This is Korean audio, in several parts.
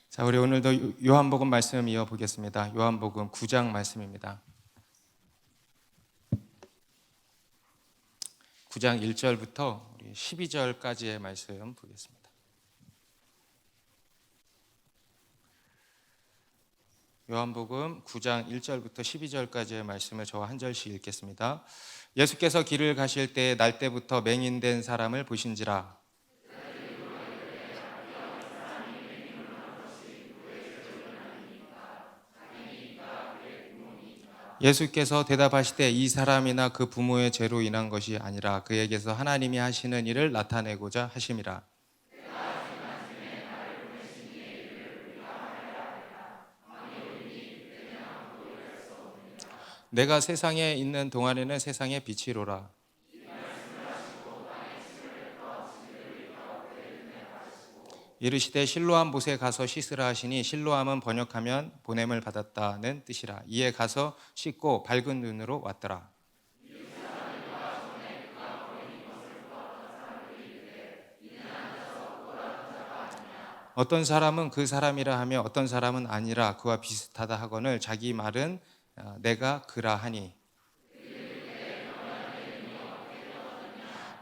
자, 우리 오늘도 요한복음 말씀 이어보겠습니다. 요한복음 9장 말씀입니다. 9장 1절부터 12절까지의 말씀 보겠습니다. 요한복음 9장 1절부터 12절까지의 말씀을 저와 한 절씩 읽겠습니다. 예수께서 길을 가실 때 날 때부터 맹인된 사람을 보신지라. 예수께서 대답하시되 이 사람이나 그 부모의 죄로 인한 것이 아니라 그에게서 하나님이 하시는 일을 나타내고자 하심이라. 내가 세상에 있는 동안에는 세상의 빛이로라. 이르시되 실로암 못에 가서 씻으라 하시니 실로암은 번역하면 보냄을 받았다는 뜻이라. 이에 가서 씻고 밝은 눈으로 왔더라. 어떤 사람은 그 사람이라 하며 어떤 사람은 아니라 그와 비슷하다 하거늘 자기 말은 내가 그라 하니.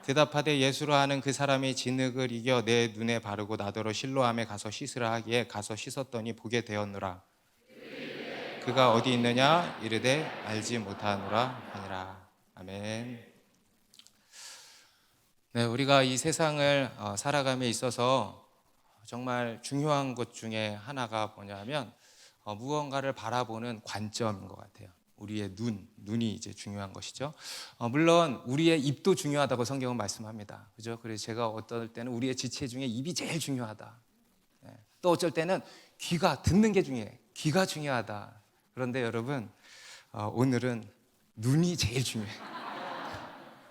대답하되 예수라 하는 그 사람이 진흙을 이겨 내 눈에 바르고 나더러 실로암에 가서 씻으라 하기에 가서 씻었더니 보게 되었노라. 그가 어디 있느냐 이르되 알지 못하노라 하니라. 아멘. 네, 우리가 이 세상을 살아감에 있어서 정말 중요한 것 중에 하나가 뭐냐면 무언가를 바라보는 관점인 것 같아요. 우리의 눈이 이제 중요한 것이죠. 물론 우리의 입도 중요하다고 성경은 말씀합니다. 그죠? 그래서 제가 어떨 때는 우리의 지체 중에 입이 제일 중요하다. 또 어쩔 때는 귀가 듣는 게 중요해. 귀가 중요하다. 그런데 여러분, 오늘은 눈이 제일 중요해.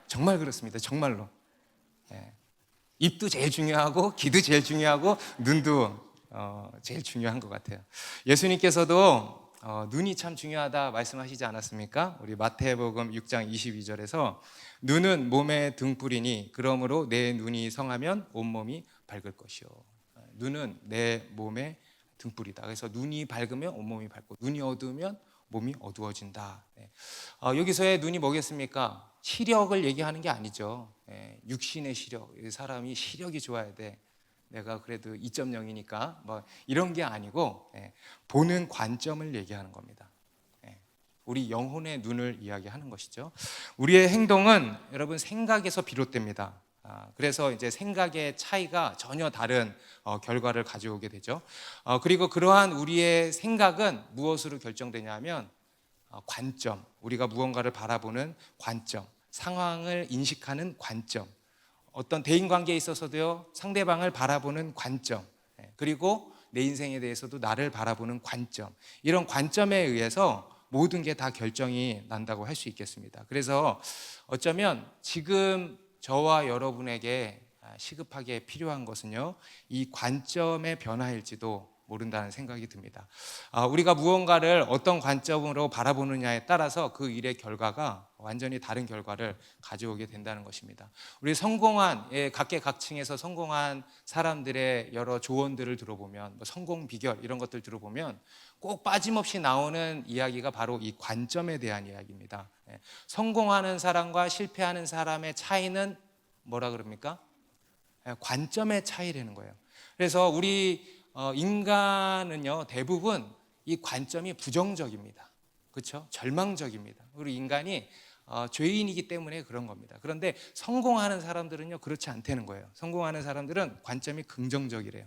정말 그렇습니다. 정말로. 입도 제일 중요하고 귀도 제일 중요하고 눈도 제일 중요한 것 같아요. 예수님께서도 눈이 참 중요하다 말씀하시지 않았습니까? 우리 마태복음 6장 22절에서 눈은 몸의 등불이니 그러므로 내 눈이 성하면 온몸이 밝을 것이요. 눈은 내 몸의 등불이다. 그래서 눈이 밝으면 온몸이 밝고 눈이 어두우면 몸이 어두워진다. 여기서의 눈이 뭐겠습니까? 시력을 얘기하는 게 아니죠. 육신의 시력, 사람이 시력이 좋아야 돼. 내가 그래도 2.0이니까 뭐 이런 게 아니고 보는 관점을 얘기하는 겁니다. 우리 영혼의 눈을 이야기하는 것이죠. 우리의 행동은 여러분 생각에서 비롯됩니다. 그래서 이제 생각의 차이가 전혀 다른 결과를 가져오게 되죠. 그리고 그러한 우리의 생각은 무엇으로 결정되냐면 관점, 우리가 무언가를 바라보는 관점, 상황을 인식하는 관점, 어떤 대인관계에 있어서도요 상대방을 바라보는 관점, 그리고 내 인생에 대해서도 나를 바라보는 관점, 이런 관점에 의해서 모든 게 다 결정이 난다고 할 수 있겠습니다. 그래서 어쩌면 지금 저와 여러분에게 시급하게 필요한 것은요 이 관점의 변화일지도 모른다는 생각이 듭니다. 우리가 무언가를 어떤 관점으로 바라보느냐에 따라서 그 일의 결과가 완전히 다른 결과를 가져오게 된다는 것입니다. 우리 성공한 각계각층에서 성공한 사람들의 여러 조언들을 들어보면 성공 비결 이런 것들 들어보면 꼭 빠짐없이 나오는 이야기가 바로 이 관점에 대한 이야기입니다. 성공하는 사람과 실패하는 사람의 차이는 뭐라 그럽니까? 관점의 차이라는 거예요. 그래서 우리 인간은요 대부분 이 관점이 부정적입니다. 그렇죠? 절망적입니다. 우리 인간이 죄인이기 때문에 그런 겁니다. 그런데 성공하는 사람들은요 그렇지 않다는 거예요. 성공하는 사람들은 관점이 긍정적이래요.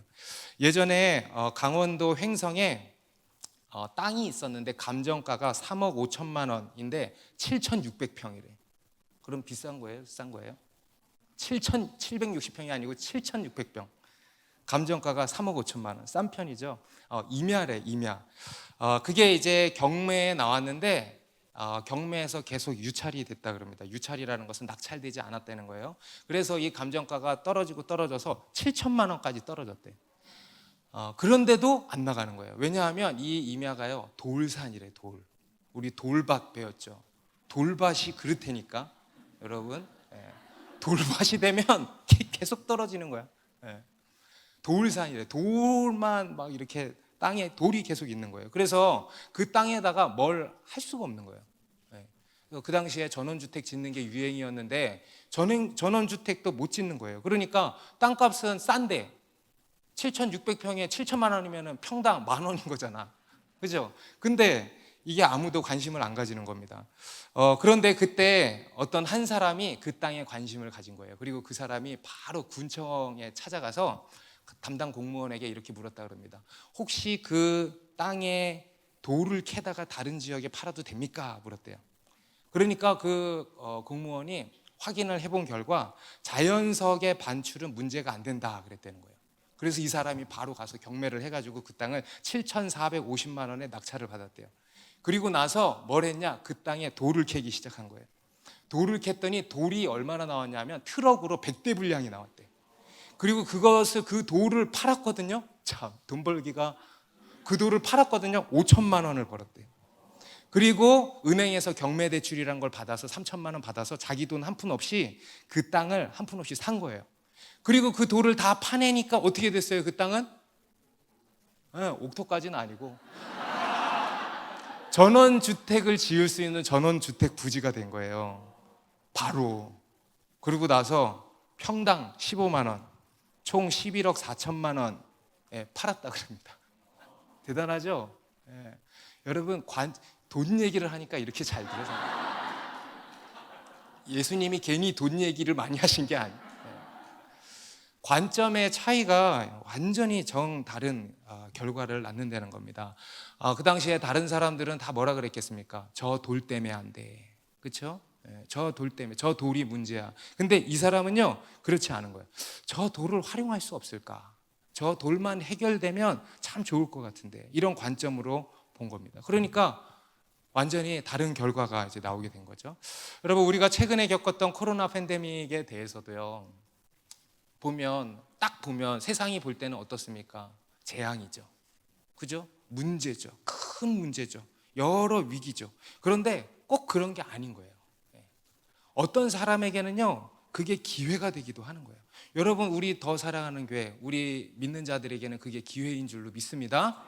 예전에 강원도 횡성에 땅이 있었는데 감정가가 3억 5천만 원인데 7,600평이래. 그럼 비싼 거예요? 싼 거예요? 7,760평이 아니고 7,600평. 감정가가 3억 5천만 원. 싼 편이죠. 임야래, 임야. 그게 이제 경매에 나왔는데 경매에서 계속 유찰이 됐다 그럽니다. 유찰이라는 것은 낙찰되지 않았다는 거예요. 그래서 이 감정가가 떨어져서 7천만 원까지 떨어졌대. 그런데도 안 나가는 거예요. 왜냐하면 이 임야가요 돌산이래. 돌. 우리 돌밭 배웠죠. 돌밭이 그렇다니까 여러분. 돌밭이 되면 계속 떨어지는 거야. 예. 돌산이래. 돌만 막 이렇게 땅에 돌이 계속 있는 거예요. 그래서 그 땅에다가 뭘 할 수가 없는 거예요. 예. 그래서 그 당시에 전원주택 짓는 게 유행이었는데 전원주택도 못 짓는 거예요. 그러니까 땅값은 싼데 7,600평에 7천만 원이면 평당 10,000원인 거잖아. 그죠? 근데 이게 아무도 관심을 안 가지는 겁니다. 그런데 그때 어떤 한 사람이 그 땅에 관심을 가진 거예요. 그리고 그 사람이 바로 군청에 찾아가서 담당 공무원에게 이렇게 물었다 그럽니다. 혹시 그 땅에 돌을 캐다가 다른 지역에 팔아도 됩니까? 물었대요. 그러니까 그 공무원이 확인을 해본 결과 자연석의 반출은 문제가 안 된다 그랬다는 거예요. 그래서 이 사람이 바로 가서 경매를 해가지고 그 땅을 7,450만 원에 낙찰을 받았대요. 그리고 나서 뭘 했냐? 그 땅에 돌을 캐기 시작한 거예요. 돌을 캤더니 돌이 얼마나 나왔냐면 트럭으로 100대 분량이 나왔대. 그리고 그 돌을 팔았거든요. 참, 돈 벌기가, 그 돌을 팔았거든요. 5천만 원을 벌었대요. 그리고 은행에서 경매 대출이란 걸 받아서 3천만 원 받아서 자기 돈 한 푼 없이 그 땅을 한 푼 없이 산 거예요. 그리고 그 돌을 다 파내니까 어떻게 됐어요? 그 땅은? 옥토까지는 아니고 전원주택을 지을 수 있는 전원주택 부지가 된 거예요. 바로. 그러고 나서 평당 15만 원, 총 11억 4천만 원에 팔았다 그럽니다. 대단하죠? 예. 여러분, 돈 얘기를 하니까 이렇게 잘 들어서 예수님이 괜히 돈 얘기를 많이 하신 게 아니에요. 관점의 차이가 완전히 다른 결과를 낳는다는 겁니다. 그 당시에 다른 사람들은 다 뭐라 그랬겠습니까? 저 돌 때문에 안 돼. 그렇죠? 저 돌 때문에, 저 돌이 문제야. 근데 이 사람은요, 그렇지 않은 거예요. 저 돌을 활용할 수 없을까? 저 돌만 해결되면 참 좋을 것 같은데. 이런 관점으로 본 겁니다. 그러니까 완전히 다른 결과가 이제 나오게 된 거죠. 여러분, 우리가 최근에 겪었던 코로나 팬데믹에 대해서도요, 딱 보면 세상이 볼 때는 어떻습니까? 재앙이죠. 그죠? 문제죠. 큰 문제죠. 여러 위기죠. 그런데 꼭 그런 게 아닌 거예요. 어떤 사람에게는요, 그게 기회가 되기도 하는 거예요. 여러분, 우리 더 사랑하는 교회, 우리 믿는 자들에게는 그게 기회인 줄로 믿습니다.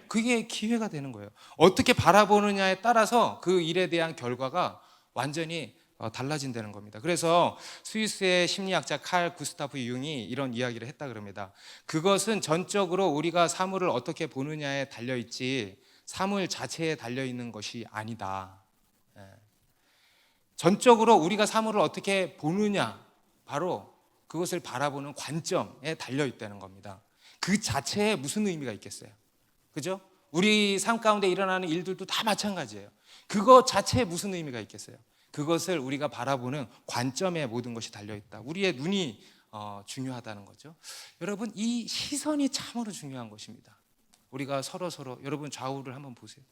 그게 기회가 되는 거예요. 어떻게 바라보느냐에 따라서 그 일에 대한 결과가 완전히 달라진다는 겁니다. 그래서 스위스의 심리학자 칼 구스타프 융이 이런 이야기를 했다 그럽니다. 그것은 전적으로 우리가 사물을 어떻게 보느냐에 달려있지 사물 자체에 달려있는 것이 아니다. 전적으로 우리가 사물을 어떻게 보느냐, 바로 그것을 바라보는 관점에 달려있다는 겁니다. 그 자체에 무슨 의미가 있겠어요? 그죠? 우리 삶 가운데 일어나는 일들도 다 마찬가지예요. 그거 자체에 무슨 의미가 있겠어요? 그것을 우리가 바라보는 관점에 모든 것이 달려있다. 우리의 눈이 중요하다는 거죠. 여러분, 이 시선이 참으로 중요한 것입니다. 우리가 서로 여러분 좌우를 한번 보세요.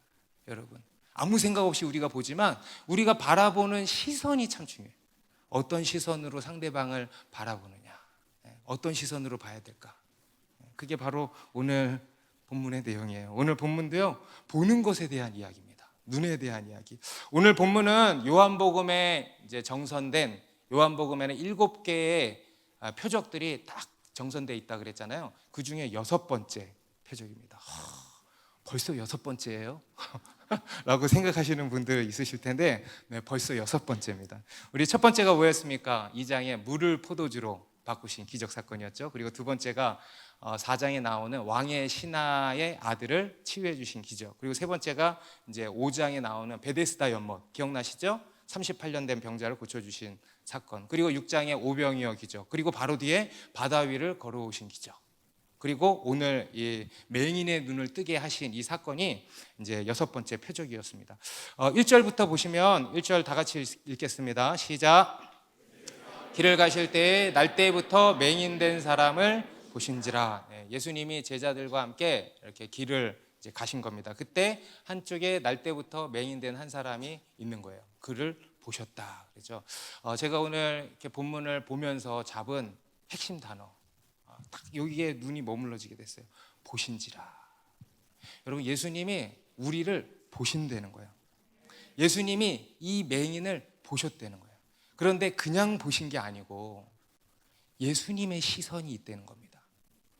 여러분, 아무 생각 없이 우리가 보지만 우리가 바라보는 시선이 참 중요해요. 어떤 시선으로 상대방을 바라보느냐, 어떤 시선으로 봐야 될까. 그게 바로 오늘 본문의 내용이에요. 오늘 본문도요, 보는 것에 대한 이야기입니다. 눈에 대한 이야기. 오늘 본문은 요한복음에 이제 정선된, 요한복음에는 7개의 표적들이 딱 정선되어 있다 그랬잖아요. 그 중에 6번째 표적입니다. 벌써 6번째예요? 라고 생각하시는 분들 있으실 텐데, 네, 벌써 6번째입니다. 우리 첫 번째가 뭐였습니까? 2장에 물을 포도주로 바꾸신 기적 사건이었죠. 그리고 두 번째가 4장에 나오는 왕의 신하의 아들을 치유해 주신 기적. 그리고 세 번째가 이제 5장에 나오는 베데스다 연못, 기억나시죠? 38년 된 병자를 고쳐주신 사건. 그리고 6장에 오병이어 기적. 그리고 바로 뒤에 바다 위를 걸어오신 기적. 그리고 오늘 이 맹인의 눈을 뜨게 하신 이 사건이 이제 6번째 표적이었습니다. 1절부터 보시면 1절 다 같이 읽겠습니다. 시작. 길을 가실 때에 날때부터 맹인된 사람을 보신지라. 예수님이 제자들과 함께 이렇게 길을 이제 가신 겁니다. 그때 한쪽에 날때부터 맹인된 한 사람이 있는 거예요. 그를 보셨다. 그렇죠? 제가 오늘 이렇게 본문을 보면서 잡은 핵심 단어, 딱 여기에 눈이 머물러지게 됐어요. 보신지라. 여러분, 예수님이 우리를 보신다는 거예요. 예수님이 이 맹인을 보셨다는 거예요. 그런데 그냥 보신 게 아니고 예수님의 시선이 있다는 겁니다.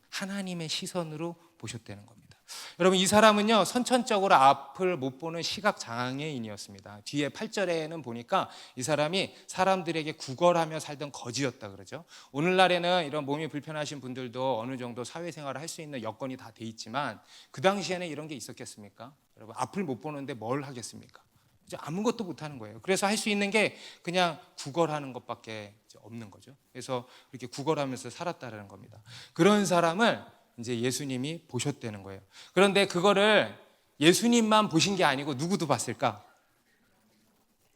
하나님의 시선으로 보셨다는 겁니다. 여러분, 이 사람은요 선천적으로 앞을 못 보는 시각 장애인이었습니다. 뒤에 8절에는 보니까 이 사람이 사람들에게 구걸하며 살던 거지였다 그러죠. 오늘날에는 이런 몸이 불편하신 분들도 어느 정도 사회생활을 할 수 있는 여건이 다 돼 있지만 그 당시에는 이런 게 있었겠습니까? 여러분, 앞을 못 보는데 뭘 하겠습니까? 이제 아무것도 못 하는 거예요. 그래서 할 수 있는 게 그냥 구걸하는 것밖에 없는 거죠. 그래서 이렇게 구걸하면서 살았다는 겁니다. 그런 사람을 이제 예수님이 보셨다는 거예요. 그런데 그거를 예수님만 보신 게 아니고 누구도 봤을까?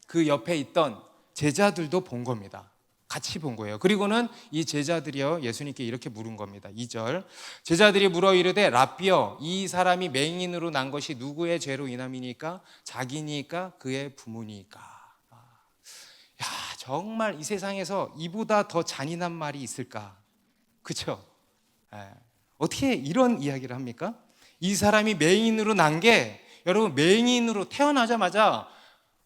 그 옆에 있던 제자들도 본 겁니다. 같이 본 거예요. 그리고는 이 제자들이요 예수님께 이렇게 물은 겁니다. 2절, 제자들이 물어 이르되 랍비여, 이 사람이 맹인으로 난 것이 누구의 죄로 인함이니까? 자기니까 그의 부모니까? 야, 정말 이 세상에서 이보다 더 잔인한 말이 있을까? 그렇죠? 어떻게 이런 이야기를 합니까? 이 사람이 맹인으로 난 게, 여러분, 맹인으로 태어나자마자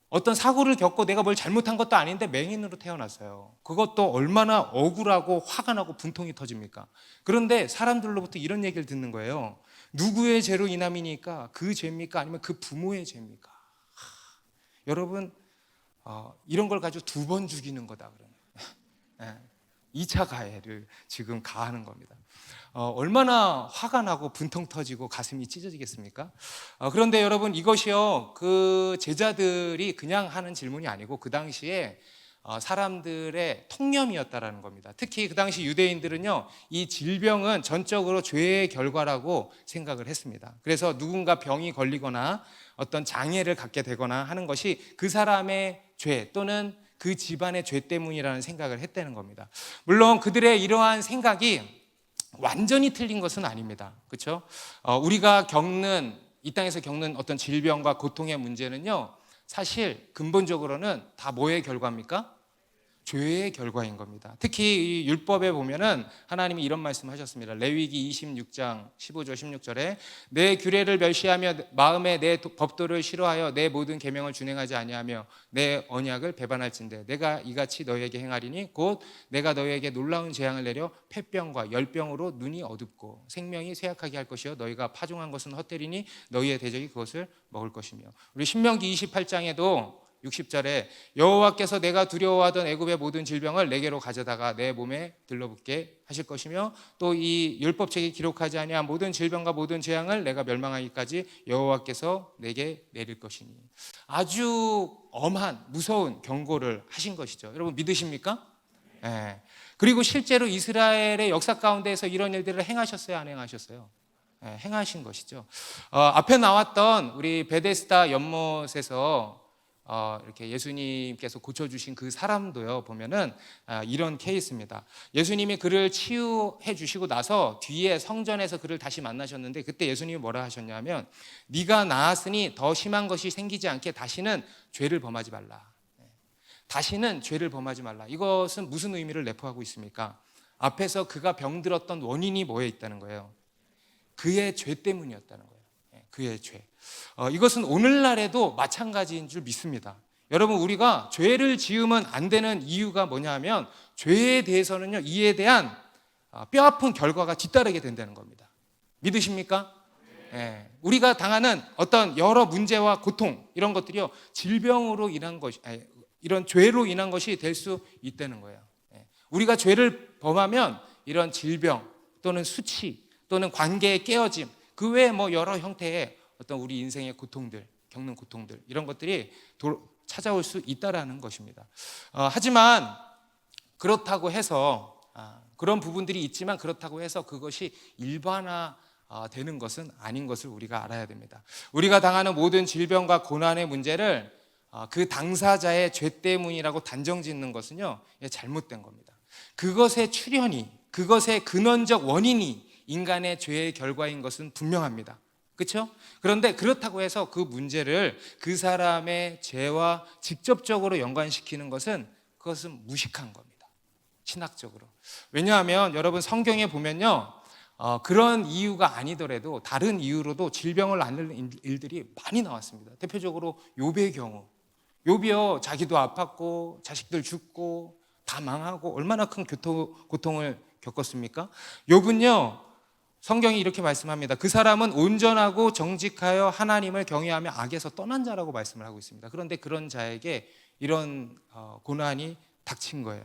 어떤 사고를 겪고 내가 뭘 잘못한 것도 아닌데 맹인으로 태어났어요. 그것도 얼마나 억울하고 화가 나고 분통이 터집니까? 그런데 사람들로부터 이런 얘기를 듣는 거예요. 누구의 죄로 인함이니까? 그 죄입니까? 아니면 그 부모의 죄입니까? 여러분, 이런 걸 가지고 2번 죽이는 거다 그러면 2차 가해를 지금 가하는 겁니다. 얼마나 화가 나고 분통 터지고 가슴이 찢어지겠습니까? 그런데 여러분, 이것이요 그 제자들이 그냥 하는 질문이 아니고 그 당시에 사람들의 통념이었다라는 겁니다. 특히 그 당시 유대인들은요 이 질병은 전적으로 죄의 결과라고 생각을 했습니다. 그래서 누군가 병이 걸리거나 어떤 장애를 갖게 되거나 하는 것이 그 사람의 죄 또는 그 집안의 죄 때문이라는 생각을 했다는 겁니다. 물론 그들의 이러한 생각이 완전히 틀린 것은 아닙니다. 그렇죠? 우리가 이 땅에서 겪는 어떤 질병과 고통의 문제는요 사실 근본적으로는 다 뭐의 결과입니까? 죄의 결과인 겁니다. 특히 이 율법에 보면은 하나님이 이런 말씀하셨습니다. 레위기 26장 15절 16절에 내 규례를 멸시하며 마음에 내 법도를 싫어하여 내 모든 계명을 준행하지 아니하며 내 언약을 배반할진대 내가 이같이 너희에게 행하리니 곧 내가 너희에게 놀라운 재앙을 내려 폐병과 열병으로 눈이 어둡고 생명이 쇠약하게 할 것이요 너희가 파종한 것은 헛되리니 너희의 대적이 그것을 먹을 것이며, 우리 신명기 28장에도 60절에 여호와께서 내가 두려워하던 애굽의 모든 질병을 내게로 가져다가 내 몸에 들러붙게 하실 것이며 또 이 율법책에 기록하지 아니한 모든 질병과 모든 재앙을 내가 멸망하기까지 여호와께서 내게 내릴 것이니. 아주 엄한 무서운 경고를 하신 것이죠. 여러분 믿으십니까? 네. 그리고 실제로 이스라엘의 역사 가운데에서 이런 일들을 행하셨어요, 안 행하셨어요? 네, 행하신 것이죠. 앞에 나왔던 우리 베데스다 연못에서 이렇게 예수님께서 고쳐주신 그 사람도요 보면은 이런 케이스입니다. 예수님이 그를 치유해 주시고 나서 뒤에 성전에서 그를 다시 만나셨는데 그때 예수님이 뭐라 하셨냐면 네가 나았으니 더 심한 것이 생기지 않게 다시는 죄를 범하지 말라. 다시는 죄를 범하지 말라. 이것은 무슨 의미를 내포하고 있습니까? 앞에서 그가 병들었던 원인이 뭐에 있다는 거예요? 그의 죄 때문이었다는 거예요. 그의 죄. 이것은 오늘날에도 마찬가지인 줄 믿습니다. 여러분, 우리가 죄를 지으면 안 되는 이유가 뭐냐 하면 죄에 대해서는요 이에 대한 뼈아픈 결과가 뒤따르게 된다는 겁니다. 믿으십니까? 네. 우리가 당하는 어떤 여러 문제와 고통 이런 것들이요 질병으로 인한 것이 이런 죄로 인한 것이 될 수 있다는 거예요. 우리가 죄를 범하면 이런 질병 또는 수치 또는 관계의 깨어짐 그 외에 뭐 여러 형태의 어떤 우리 인생의 고통들, 겪는 고통들 이런 것들이 찾아올 수 있다라는 것입니다. 하지만 그렇다고 해서 그런 부분들이 있지만 그렇다고 해서 그것이 일반화 되는 것은 아닌 것을 우리가 알아야 됩니다. 우리가 당하는 모든 질병과 고난의 문제를 그 당사자의 죄 때문이라고 단정짓는 것은요 잘못된 겁니다. 그것의 출현이, 그것의 근원적 원인이 인간의 죄의 결과인 것은 분명합니다. 그렇죠? 그런데 그렇다고 해서 그 문제를 그 사람의 죄와 직접적으로 연관시키는 것은 그것은 무식한 겁니다. 신학적으로. 왜냐하면 여러분 성경에 보면요 그런 이유가 아니더라도 다른 이유로도 질병을 앓는 일들이 많이 나왔습니다. 대표적으로 욥의 경우. 욥이요, 자기도 아팠고 자식들 죽고 다 망하고 얼마나 큰 고통을 겪었습니까? 욥은요, 성경이 이렇게 말씀합니다. 그 사람은 온전하고 정직하여 하나님을 경외하며 악에서 떠난 자라고 말씀을 하고 있습니다. 그런데 그런 자에게 이런 고난이 닥친 거예요.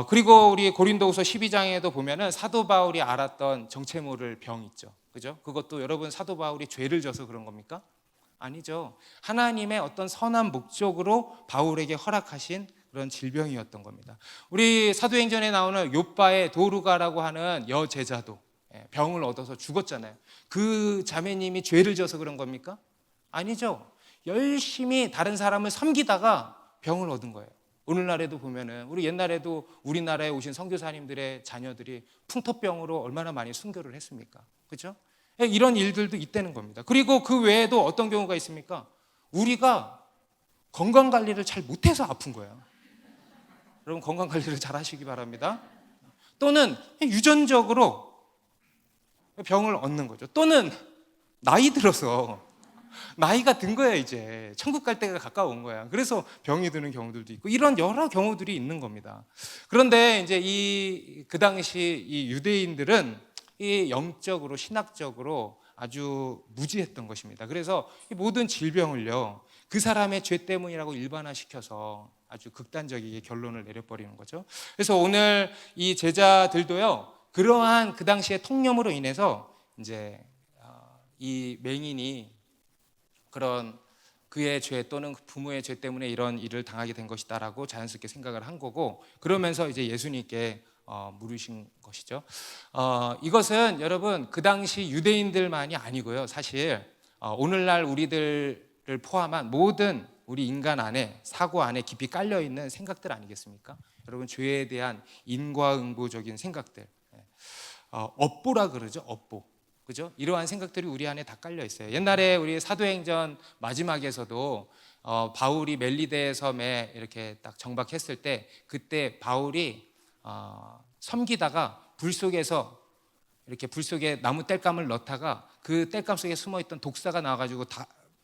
그리고 우리 고린도후서 12장에도 보면은 사도 바울이 앓았던 정체 모를 병 있죠. 그죠? 그것도 여러분 사도 바울이 죄를 져서 그런 겁니까? 아니죠. 하나님의 어떤 선한 목적으로 바울에게 허락하신 그런 질병이었던 겁니다. 우리 사도행전에 나오는 욥바의 도루가라고 하는 여제자도 병을 얻어서 죽었잖아요. 그 자매님이 죄를 져서 그런 겁니까? 아니죠. 열심히 다른 사람을 섬기다가 병을 얻은 거예요. 오늘날에도 보면은 우리 옛날에도 우리나라에 오신 선교사님들의 자녀들이 풍토병으로 얼마나 많이 순교를 했습니까? 그렇죠? 이런 일들도 있다는 겁니다. 그리고 그 외에도 어떤 경우가 있습니까? 우리가 건강 관리를 잘 못해서 아픈 거예요. 여러분 건강 관리를 잘 하시기 바랍니다. 또는 유전적으로 병을 얻는 거죠. 또는 나이 들어서 나이가 든 거야, 이제 천국 갈 때가 가까운 거야. 그래서 병이 드는 경우들도 있고 이런 여러 경우들이 있는 겁니다. 그런데 이제 그 당시 이 유대인들은 이 영적으로 신학적으로 아주 무지했던 것입니다. 그래서 이 모든 질병을요 그 사람의 죄 때문이라고 일반화시켜서 아주 극단적이게 결론을 내려버리는 거죠. 그래서 오늘 이 제자들도요 그러한 그 당시의 통념으로 인해서 이제 이 맹인이 그런 그의 죄 또는 부모의 죄 때문에 이런 일을 당하게 된 것이다라고 자연스럽게 생각을 한 거고, 그러면서 이제 예수님께 물으신 것이죠. 이것은 여러분 그 당시 유대인들만이 아니고요, 사실 오늘날 우리들을 포함한 모든 우리 인간 안에, 사고 안에 깊이 깔려 있는 생각들 아니겠습니까? 여러분 죄에 대한 인과응보적인 생각들, 업보라 그러죠, 업보. 그죠? 이러한 생각들이 우리 안에 다 깔려 있어요. 옛날에 우리 사도행전 마지막에서도 바울이 멜리데 섬에 이렇게 딱 정박했을 때, 그때 바울이 섬기다가 불 속에서 이렇게 불 속에 나무 땔감을 넣다가 그 땔감 속에 숨어 있던 독사가 나와가지고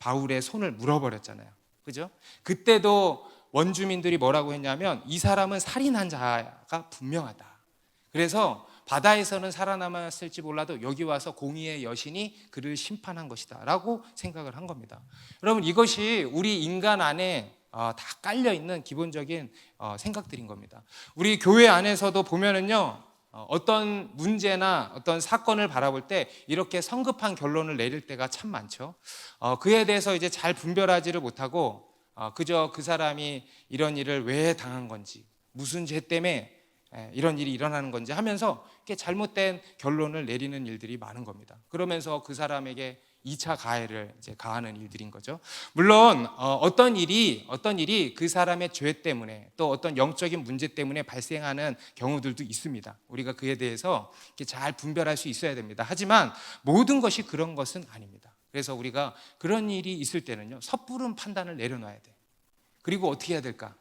바울의 손을 물어버렸잖아요. 그죠? 그때도 원주민들이 뭐라고 했냐면 이 사람은 살인한 자가 분명하다. 그래서 바다에서는 살아남았을지 몰라도 여기 와서 공의의 여신이 그를 심판한 것이다 라고 생각을 한 겁니다. 여러분 이것이 우리 인간 안에 다 깔려있는 기본적인 생각들인 겁니다. 우리 교회 안에서도 보면은요 어떤 문제나 어떤 사건을 바라볼 때 이렇게 성급한 결론을 내릴 때가 참 많죠. 그에 대해서 이제 잘 분별하지를 못하고 그저 그 사람이 이런 일을 왜 당한 건지, 무슨 죄 때문에 이런 일이 일어나는 건지 하면서 이렇게 잘못된 결론을 내리는 일들이 많은 겁니다. 그러면서 그 사람에게 2차 가해를 이제 가하는 일들인 거죠. 물론 어떤 일이 그 사람의 죄 때문에 또 어떤 영적인 문제 때문에 발생하는 경우들도 있습니다. 우리가 그에 대해서 이렇게 잘 분별할 수 있어야 됩니다. 하지만 모든 것이 그런 것은 아닙니다. 그래서 우리가 그런 일이 있을 때는요 섣부른 판단을 내려놔야 돼. 그리고 어떻게 해야 될까?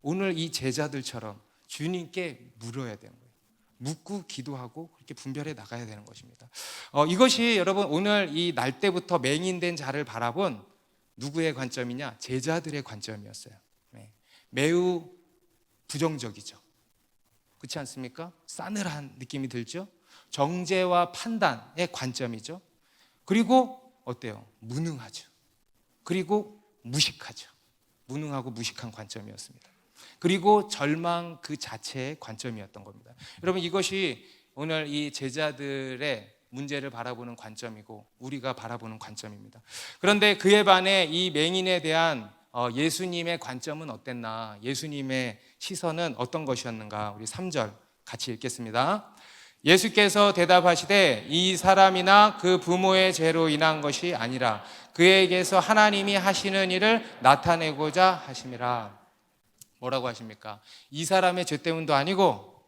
오늘 이 제자들처럼 주님께 물어야 되는 거예요. 묻고 기도하고 그렇게 분별해 나가야 되는 것입니다. 이것이 여러분 오늘 이 날 때부터 맹인된 자를 바라본 누구의 관점이냐? 제자들의 관점이었어요. 네. 매우 부정적이죠. 그렇지 않습니까? 싸늘한 느낌이 들죠. 정죄와 판단의 관점이죠. 그리고 어때요? 무능하죠. 그리고 무식하죠. 무능하고 무식한 관점이었습니다. 그리고 절망 그 자체의 관점이었던 겁니다. 여러분 이것이 오늘 이 제자들의 문제를 바라보는 관점이고 우리가 바라보는 관점입니다. 그런데 그에 반해 이 맹인에 대한 예수님의 관점은 어땠나? 예수님의 시선은 어떤 것이었는가? 우리 3절 같이 읽겠습니다. 예수께서 대답하시되 이 사람이나 그 부모의 죄로 인한 것이 아니라 그에게서 하나님이 하시는 일을 나타내고자 하심이라. 뭐라고 하십니까? 이 사람의 죄 때문도 아니고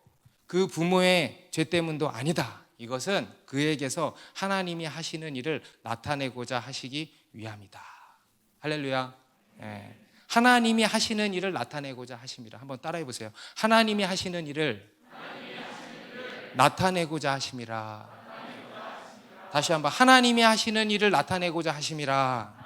그 부모의 죄 때문도 아니다. 이것은 그에게서 하나님이 하시는 일을 나타내고자 하시기 위함이다. 할렐루야. 네. 하나님이 하시는 일을 나타내고자 하심이라. 한번 따라해 보세요. 하나님이 하시는 일을 나타내고자 하심이라. 다시 한번 하나님이 하시는 일을 나타내고자 하심이라.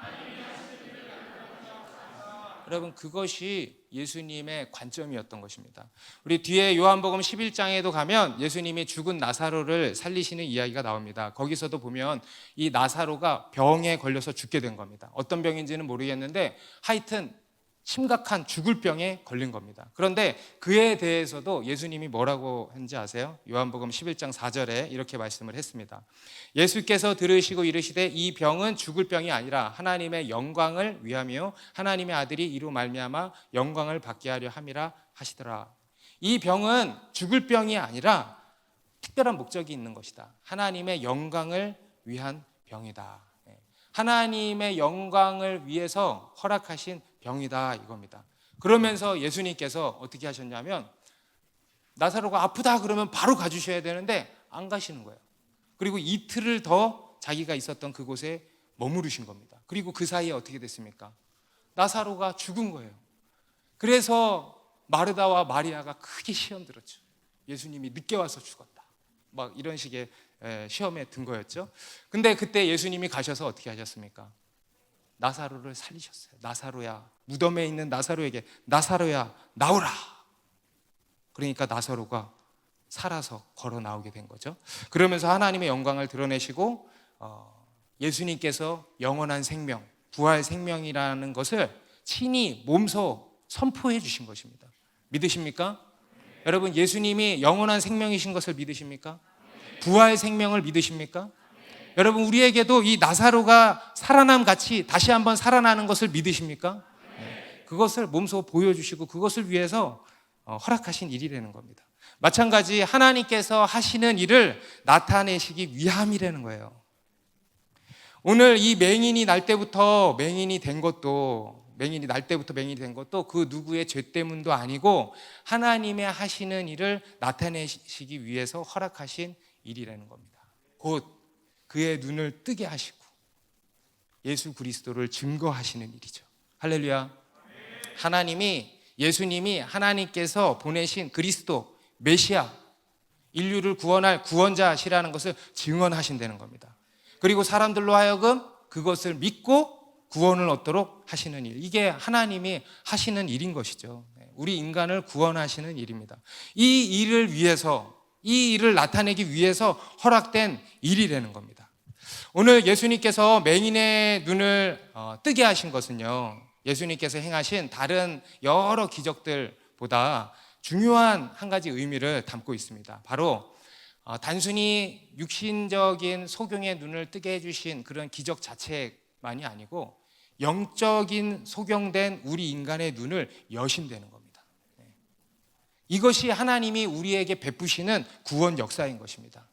여러분, 그것이 예수님의 관점이었던 것입니다. 우리 뒤에 요한복음 11장에도 가면 예수님이 죽은 나사로를 살리시는 이야기가 나옵니다. 거기서도 보면 이 나사로가 병에 걸려서 죽게 된 겁니다. 어떤 병인지는 모르겠는데 하여튼 심각한 죽을 병에 걸린 겁니다. 그런데 그에 대해서도 예수님이 뭐라고 했는지 아세요? 요한복음 11장 4절에 이렇게 말씀을 했습니다. 예수께서 들으시고 이르시되 이 병은 죽을 병이 아니라 하나님의 영광을 위하며 하나님의 아들이 이로 말미암아 영광을 받게 하려 함이라 하시더라. 이 병은 죽을 병이 아니라 특별한 목적이 있는 것이다. 하나님의 영광을 위한 병이다. 하나님의 영광을 위해서 허락하신 병이다, 이겁니다. 그러면서 예수님께서 어떻게 하셨냐면 나사로가 아프다 그러면 바로 가주셔야 되는데 안 가시는 거예요. 그리고 이틀을 더 자기가 있었던 그곳에 머무르신 겁니다. 그리고 그 사이에 어떻게 됐습니까? 나사로가 죽은 거예요. 그래서 마르다와 마리아가 크게 시험 들었죠. 예수님이 늦게 와서 죽었다, 막 이런 식의 시험에 든 거였죠. 근데 그때 예수님이 가셔서 어떻게 하셨습니까? 나사로를 살리셨어요. 나사로야, 무덤에 있는 나사로에게 나사로야 나오라. 그러니까 나사로가 살아서 걸어 나오게 된 거죠. 그러면서 하나님의 영광을 드러내시고 예수님께서 영원한 생명, 부활 생명이라는 것을 친히 몸소 선포해 주신 것입니다. 믿으십니까? 여러분, 예수님이 영원한 생명이신 것을 믿으십니까? 부활 생명을 믿으십니까? 여러분, 우리에게도 이 나사로가 살아남 같이 다시 한번 살아나는 것을 믿으십니까? 그것을 몸소 보여주시고 그것을 위해서 허락하신 일이라는 겁니다. 마찬가지 하나님께서 하시는 일을 나타내시기 위함이라는 거예요. 오늘 이 맹인이 날 때부터 맹인이 된 것도 그 누구의 죄 때문도 아니고 하나님의 하시는 일을 나타내시기 위해서 허락하신 일이라는 겁니다. 곧 그의 눈을 뜨게 하시고 예수 그리스도를 증거하시는 일이죠. 할렐루야. 예수님이 하나님께서 보내신 그리스도 메시아, 인류를 구원할 구원자시라는 것을 증언하신다는 겁니다. 그리고 사람들로 하여금 그것을 믿고 구원을 얻도록 하시는 일, 이게 하나님이 하시는 일인 것이죠. 우리 인간을 구원하시는 일입니다. 이 일을 나타내기 위해서 허락된 일이라는 겁니다. 오늘 예수님께서 맹인의 눈을 뜨게 하신 것은요, 예수님께서 행하신 다른 여러 기적들보다 중요한 한 가지 의미를 담고 있습니다. 바로 단순히 육신적인 소경의 눈을 뜨게 해주신 그런 기적 자체만이 아니고 영적인 소경된 우리 인간의 눈을 여신다는 겁니다. 이것이 하나님이 우리에게 베푸시는 구원 역사인 것입니다.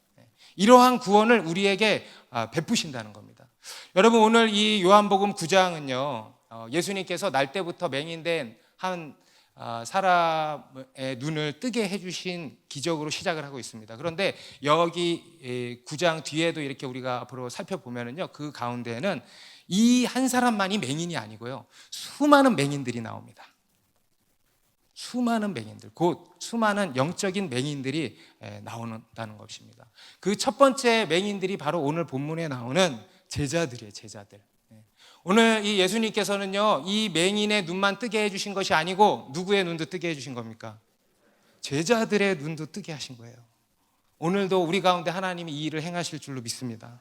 이러한 구원을 우리에게 베푸신다는 겁니다. 여러분, 오늘 이 요한복음 9장은요, 예수님께서 날 때부터 맹인된 한 사람의 눈을 뜨게 해주신 기적으로 시작을 하고 있습니다. 그런데 여기 9장 뒤에도 이렇게 우리가 앞으로 살펴보면은요, 그 가운데에는 이 한 사람만이 맹인이 아니고요, 수많은 맹인들이 나옵니다. 수많은 맹인들, 곧 수많은 영적인 맹인들이 나온다는 것입니다. 그 첫 번째 맹인들이 바로 오늘 본문에 나오는 제자들이에요. 제자들. 오늘 이 예수님께서는요, 이 맹인의 눈만 뜨게 해주신 것이 아니고 누구의 눈도 뜨게 해주신 겁니까? 제자들의 눈도 뜨게 하신 거예요. 오늘도 우리 가운데 하나님이 이 일을 행하실 줄로 믿습니다.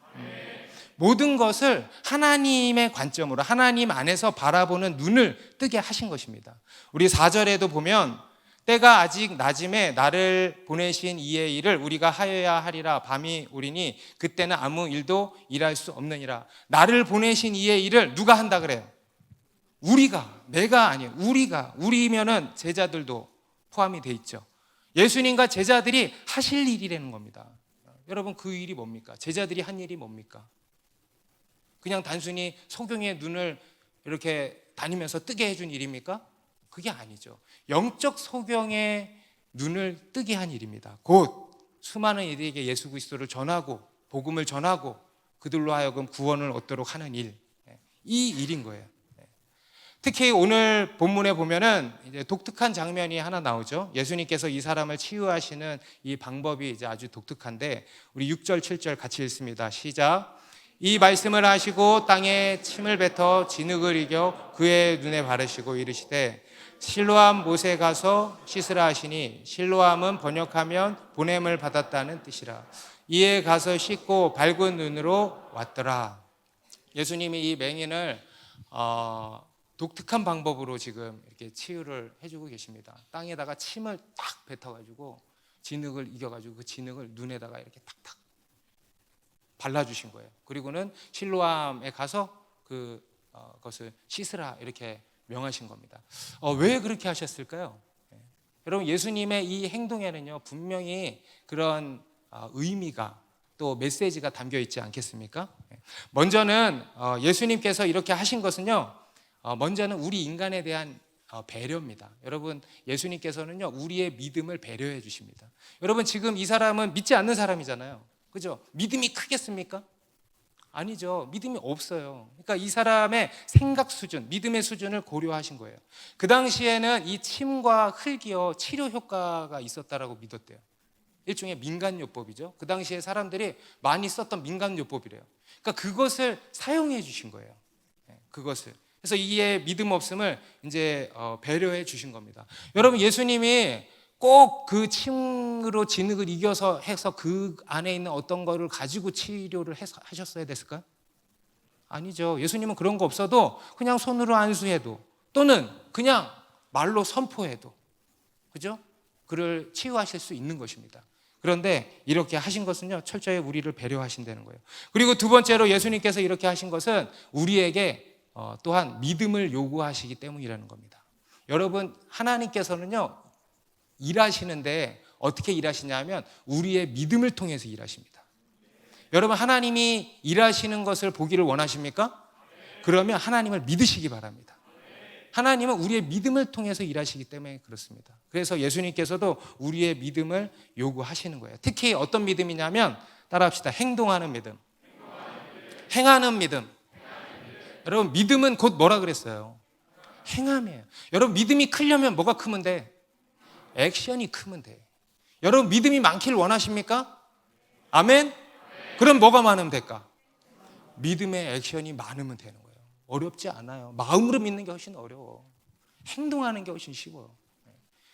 모든 것을 하나님의 관점으로, 하나님 안에서 바라보는 눈을 뜨게 하신 것입니다. 우리 4절에도 보면 때가 아직 낮음에 나를 보내신 이의 일을 우리가 하여야 하리라. 밤이 오리니 그때는 아무 일도 일할 수 없느니라. 나를 보내신 이의 일을 누가 한다 그래요? 우리가, 내가 아니에요. 우리면은 제자들도 포함이 돼 있죠. 예수님과 제자들이 하실 일이라는 겁니다. 여러분, 그 일이 뭡니까? 제자들이 한 일이 뭡니까? 그냥 단순히 소경의 눈을 이렇게 다니면서 뜨게 해준 일입니까? 그게 아니죠. 영적 소경의 눈을 뜨게 한 일입니다. 곧 수많은 이들에게 예수 그리스도를 전하고 복음을 전하고 그들로 하여금 구원을 얻도록 하는 일, 이 일인 거예요. 특히 오늘 본문에 보면은 이제 독특한 장면이 하나 나오죠. 예수님께서 이 사람을 치유하시는 이 방법이 이제 아주 독특한데 우리 6절, 7절 같이 읽습니다. 시작. 이 말씀을 하시고 땅에 침을 뱉어 진흙을 이겨 그의 눈에 바르시고 이르시되 실로암 못에 가서 씻으라 하시니 실로암은 번역하면 보냄을 받았다는 뜻이라. 이에 가서 씻고 밝은 눈으로 왔더라. 예수님이 이 맹인을 독특한 방법으로 지금 이렇게 치유를 해주고 계십니다. 땅에다가 침을 딱 뱉어가지고 진흙을 이겨가지고 그 진흙을 눈에다가 이렇게 탁탁 발라주신 거예요. 그리고는 실로암에 가서 그것을 씻으라 이렇게 명하신 겁니다. 왜 그렇게 하셨을까요? 여러분, 예수님의 이 행동에는요 분명히 그런 의미가 또 메시지가 담겨 있지 않겠습니까? 먼저는 예수님께서 이렇게 하신 것은요, 먼저는 우리 인간에 대한 배려입니다. 여러분, 예수님께서는요 우리의 믿음을 배려해 주십니다. 여러분, 지금 이 사람은 믿지 않는 사람이잖아요. 그죠? 믿음이 크겠습니까? 아니죠. 믿음이 없어요. 그러니까 이 사람의 생각 수준, 믿음의 수준을 고려하신 거예요. 그 당시에는 이 침과 흙이요 치료 효과가 있었다라고 믿었대요. 일종의 민간요법이죠. 그 당시에 사람들이 많이 썼던 민간요법이래요. 그러니까 그것을 사용해 주신 거예요. 그것을. 그래서 이에 믿음 없음을 이제 배려해 주신 겁니다. 여러분, 예수님이 꼭 그 침으로 진흙을 이겨서 해서 그 안에 있는 어떤 거를 가지고 치료를 하셨어야 됐을까요? 아니죠. 예수님은 그런 거 없어도 그냥 손으로 안수해도 또는 그냥 말로 선포해도, 그죠? 그를 치유하실 수 있는 것입니다. 그런데 이렇게 하신 것은요 철저히 우리를 배려하신다는 거예요. 그리고 두 번째로 예수님께서 이렇게 하신 것은 우리에게 또한 믿음을 요구하시기 때문이라는 겁니다. 여러분, 하나님께서는요 일하시는데 어떻게 일하시냐면 우리의 믿음을 통해서 일하십니다. 여러분, 하나님이 일하시는 것을 보기를 원하십니까? 그러면 하나님을 믿으시기 바랍니다. 하나님은 우리의 믿음을 통해서 일하시기 때문에 그렇습니다. 그래서 예수님께서도 우리의 믿음을 요구하시는 거예요. 특히 어떤 믿음이냐면, 따라합시다. 행동하는 믿음. 행하는 믿음. 여러분, 믿음은 곧 뭐라 그랬어요? 행함이에요. 여러분, 믿음이 크려면 뭐가 크면 돼? 액션이 크면 돼. 여러분, 믿음이 많기를 원하십니까? 아멘? 그럼 뭐가 많으면 될까? 믿음의 액션이 많으면 되는 거예요. 어렵지 않아요. 마음으로 믿는 게 훨씬 어려워. 행동하는 게 훨씬 쉬워요.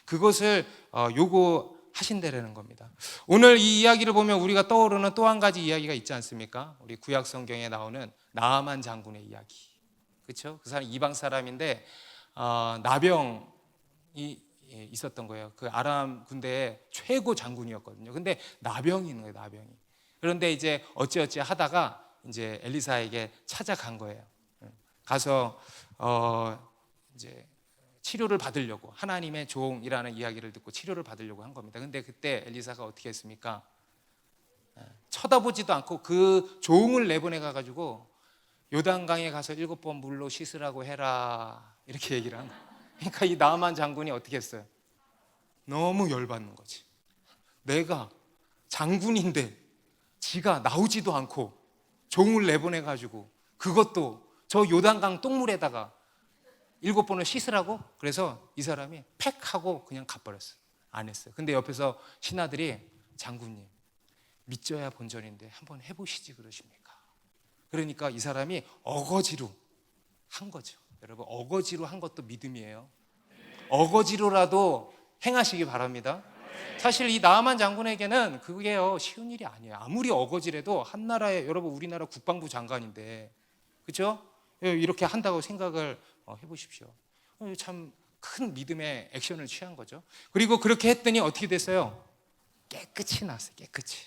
그것을 요구하신다라는 겁니다. 오늘 이 이야기를 보면 우리가 떠오르는 또 한 가지 이야기가 있지 않습니까? 우리 구약 성경에 나오는 나아만 장군의 이야기. 그렇죠? 그 사람 이방 사람인데 나병이 있었던 거예요. 그 아람 군대의 최고 장군이었거든요. 근데 나병이 있는 거예요, 나병이. 그런데 이제 어찌어찌 하다가 이제 엘리사에게 찾아간 거예요. 가서 이제 치료를 받으려고, 하나님의 종이라는 이야기를 듣고 치료를 받으려고 한 겁니다. 근데 그때 엘리사가 어떻게 했습니까? 쳐다보지도 않고 그 종을 내보내 가지고 요단강에 가서 7번 물로 씻으라고 해라, 이렇게 얘기를 한 거예요. 그러니까 이 나아만 장군이 어떻게 했어요? 너무 열받는 거지. 내가 장군인데 지가 나오지도 않고 종을 내보내 가지고 그것도 저 요단강 똥물에다가 7번을 씻으라고? 그래서 이 사람이 팩 하고 그냥 가버렸어요. 안 했어요. 근데 옆에서 신하들이 장군님, 믿져야 본전인데 한번 해보시지 그러십니까? 그러니까 이 사람이 어거지로 한 거죠. 여러분, 어거지로 한 것도 믿음이에요. 어거지로라도 행하시기 바랍니다. 사실 이 나아만 장군에게는 그게요 쉬운 일이 아니에요. 아무리 어거지라도 한나라의, 여러분 우리나라 국방부 장관인데, 그렇죠? 이렇게 한다고 생각을 해보십시오. 참 큰 믿음의 액션을 취한 거죠. 그리고 그렇게 했더니 어떻게 됐어요? 깨끗이 났어요. 깨끗이.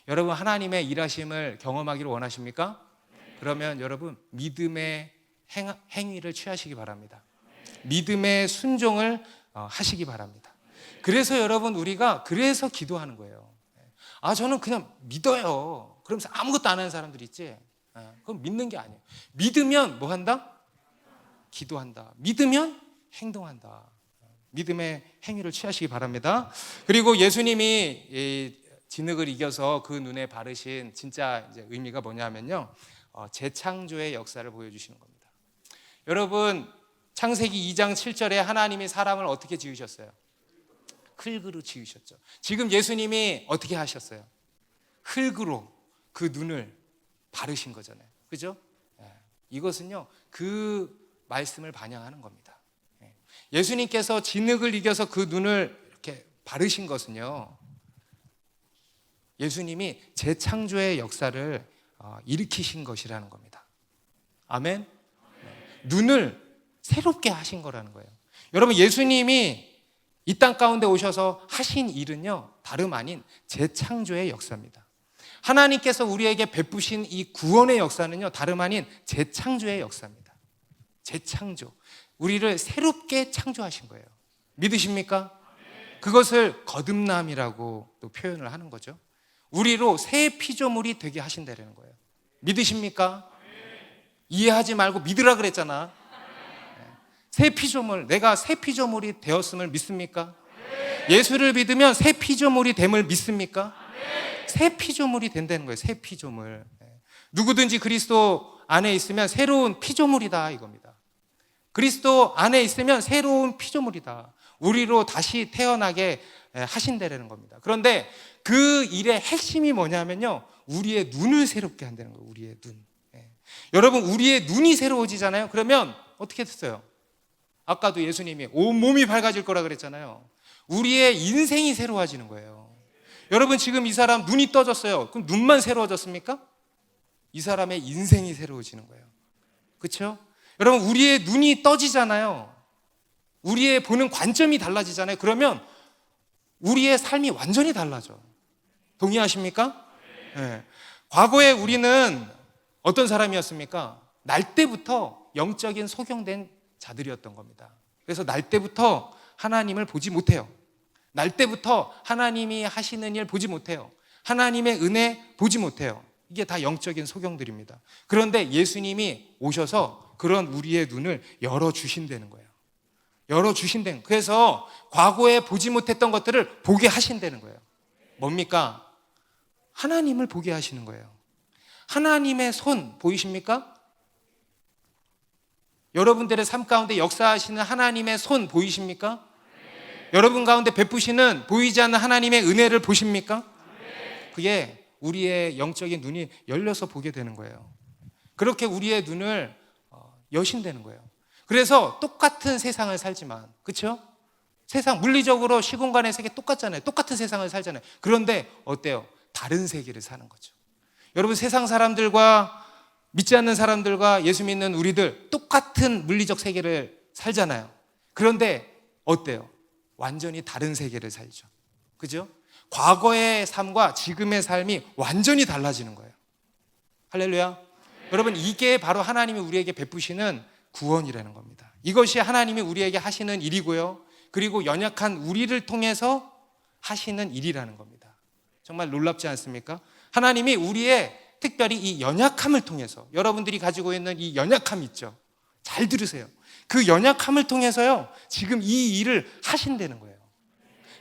여러분, 하나님의 일하심을 경험하기를 원하십니까? 그러면 여러분 믿음의 행위를 취하시기 바랍니다. 믿음의 순종을 하시기 바랍니다. 그래서 여러분, 우리가 그래서 기도하는 거예요. 저는 그냥 믿어요. 그러면서 아무것도 안 하는 사람들 있지. 그건 믿는 게 아니에요. 믿으면 뭐 한다? 기도한다. 믿으면 행동한다. 믿음의 행위를 취하시기 바랍니다. 그리고 예수님이 이 진흙을 이겨서 그 눈에 바르신 진짜 이제 의미가 뭐냐면요, 재창조의 역사를 보여주시는 겁니다. 여러분, 창세기 2장 7절에 하나님이 사람을 어떻게 지으셨어요? 흙으로 지으셨죠. 지금 예수님이 어떻게 하셨어요? 흙으로 그 눈을 바르신 거잖아요. 그죠? 이것은요, 그 말씀을 반영하는 겁니다. 예수님께서 진흙을 이겨서 그 눈을 이렇게 바르신 것은요, 예수님이 재창조의 역사를 일으키신 것이라는 겁니다. 아멘? 눈을 새롭게 하신 거라는 거예요. 여러분, 예수님이 이 땅 가운데 오셔서 하신 일은요, 다름 아닌 재창조의 역사입니다. 하나님께서 우리에게 베푸신 이 구원의 역사는요, 다름 아닌 재창조의 역사입니다. 재창조. 우리를 새롭게 창조하신 거예요. 믿으십니까? 그것을 거듭남이라고 또 표현을 하는 거죠. 우리로 새 피조물이 되게 하신다는 거예요. 믿으십니까? 이해하지 말고 믿으라 그랬잖아. 새 피조물, 내가 새 피조물이 되었음을 믿습니까? 예수를 믿으면 새 피조물이 됨을 믿습니까? 새 피조물이 된다는 거예요. 새 피조물. 누구든지 그리스도 안에 있으면 새로운 피조물이다 이겁니다. 그리스도 안에 있으면 새로운 피조물이다. 우리로 다시 태어나게 하신다는 겁니다. 그런데 그 일의 핵심이 뭐냐면요, 우리의 눈을 새롭게 한다는 거예요. 우리의 눈. 여러분, 우리의 눈이 새로워지잖아요. 그러면 어떻게 됐어요? 아까도 예수님이 온몸이 밝아질 거라 그랬잖아요. 우리의 인생이 새로워지는 거예요. 여러분, 지금 이 사람 눈이 떠졌어요. 그럼 눈만 새로워졌습니까? 이 사람의 인생이 새로워지는 거예요. 그렇죠? 여러분, 우리의 눈이 떠지잖아요. 우리의 보는 관점이 달라지잖아요. 그러면 우리의 삶이 완전히 달라져. 동의하십니까? 네. 과거에 우리는 어떤 사람이었습니까? 날 때부터 영적인 소경된 자들이었던 겁니다. 그래서 날 때부터 하나님을 보지 못해요. 날 때부터 하나님이 하시는 일 보지 못해요. 하나님의 은혜 보지 못해요. 이게 다 영적인 소경들입니다. 그런데 예수님이 오셔서 그런 우리의 눈을 열어주신다는 거예요. 열어주신다는 거예요. 그래서 과거에 보지 못했던 것들을 보게 하신다는 거예요. 뭡니까? 하나님을 보게 하시는 거예요. 하나님의 손 보이십니까? 여러분들의 삶 가운데 역사하시는 하나님의 손 보이십니까? 여러분 가운데 베푸시는 보이지 않는 하나님의 은혜를 보십니까? 그게 우리의 영적인 눈이 열려서 보게 되는 거예요. 그렇게 우리의 눈을 여신다는 거예요. 그래서 똑같은 세상을 살지만, 그렇죠? 세상 물리적으로 시공간의 세계 똑같잖아요. 똑같은 세상을 살잖아요. 그런데 어때요? 다른 세계를 사는 거죠. 여러분, 세상 사람들과 믿지 않는 사람들과 예수 믿는 우리들 똑같은 물리적 세계를 살잖아요. 그런데 어때요? 완전히 다른 세계를 살죠. 그죠? 과거의 삶과 지금의 삶이 완전히 달라지는 거예요. 할렐루야. 여러분, 이게 바로 하나님이 우리에게 베푸시는 구원이라는 겁니다. 이것이 하나님이 우리에게 하시는 일이고요, 그리고 연약한 우리를 통해서 하시는 일이라는 겁니다. 정말 놀랍지 않습니까? 하나님이 우리의 특별히 이 연약함을 통해서, 여러분들이 가지고 있는 이 연약함 있죠? 잘 들으세요. 그 연약함을 통해서요, 지금 이 일을 하신다는 거예요.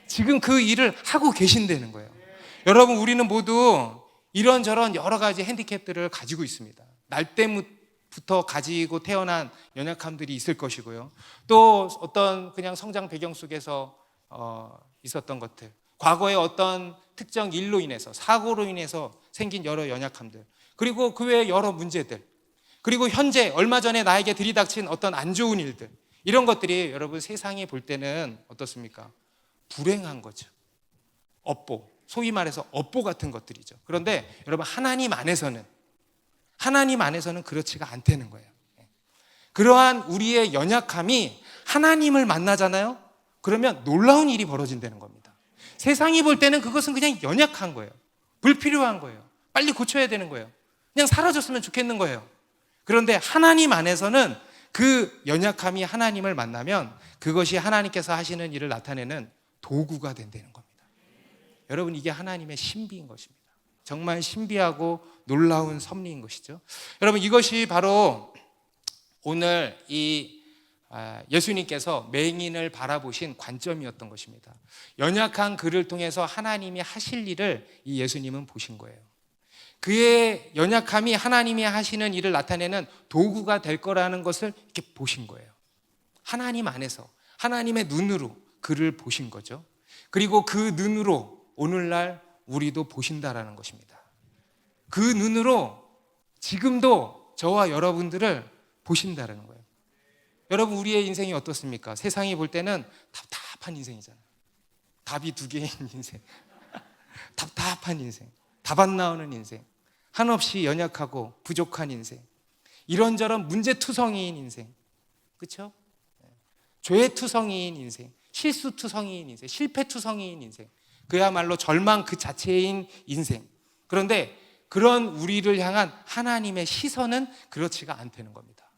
지금 그 일을 하고 계신다는 거예요. 여러분, 우리는 모두 이런저런 여러 가지 핸디캡들을 가지고 있습니다. 날 때부터 가지고 태어난 연약함들이 있을 것이고요, 또 어떤 그냥 성장 배경 속에서 있었던 것들, 과거의 어떤 특정 일로 인해서, 사고로 인해서 생긴 여러 연약함들, 그리고 그 외의 여러 문제들, 그리고 현재 얼마 전에 나에게 들이닥친 어떤 안 좋은 일들, 이런 것들이 여러분 세상이 볼 때는 어떻습니까? 불행한 거죠. 업보, 소위 말해서 업보 같은 것들이죠. 그런데 여러분, 하나님 안에서는 그렇지가 않다는 거예요. 그러한 우리의 연약함이 하나님을 만나잖아요. 그러면 놀라운 일이 벌어진다는 겁니다. 세상이 볼 때는 그것은 그냥 연약한 거예요. 불필요한 거예요. 빨리 고쳐야 되는 거예요. 그냥 사라졌으면 좋겠는 거예요. 그런데 하나님 안에서는 그 연약함이 하나님을 만나면 그것이 하나님께서 하시는 일을 나타내는 도구가 된다는 겁니다. 여러분, 이게 하나님의 신비인 것입니다. 정말 신비하고 놀라운 섭리인 것이죠. 여러분, 이것이 바로 오늘 이 예수님께서 맹인을 바라보신 관점이었던 것입니다. 연약한 그를 통해서 하나님이 하실 일을 이 예수님은 보신 거예요. 그의 연약함이 하나님이 하시는 일을 나타내는 도구가 될 거라는 것을 이렇게 보신 거예요. 하나님 안에서, 하나님의 눈으로 그를 보신 거죠. 그리고 그 눈으로 오늘날 우리도 보신다라는 것입니다. 그 눈으로 지금도 저와 여러분들을 보신다는 거예요. 여러분, 우리의 인생이 어떻습니까? 세상이 볼 때는 답답한 인생이잖아요. 답이 두 개인 인생. 답답한 인생. 답 안 나오는 인생. 한없이 연약하고 부족한 인생. 이런저런 문제투성이인 인생. 그렇죠? 죄투성이인 인생. 실수투성이인 인생. 실패투성이인 인생. 그야말로 절망 그 자체인 인생. 그런데 그런 우리를 향한 하나님의 시선은 그렇지가 않다는 겁니다.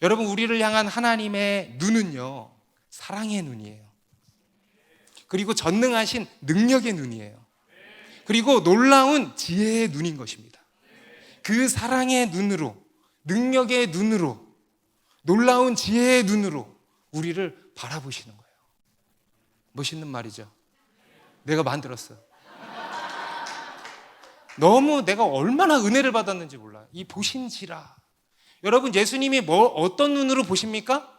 여러분, 우리를 향한 하나님의 눈은요, 사랑의 눈이에요. 그리고 전능하신 능력의 눈이에요. 그리고 놀라운 지혜의 눈인 것입니다. 그 사랑의 눈으로, 능력의 눈으로, 놀라운 지혜의 눈으로 우리를 바라보시는 거예요. 멋있는 말이죠. 내가 만들었어요. 너무 내가 얼마나 은혜를 받았는지 몰라요. 이 보신지라. 여러분, 예수님이 어떤 눈으로 보십니까?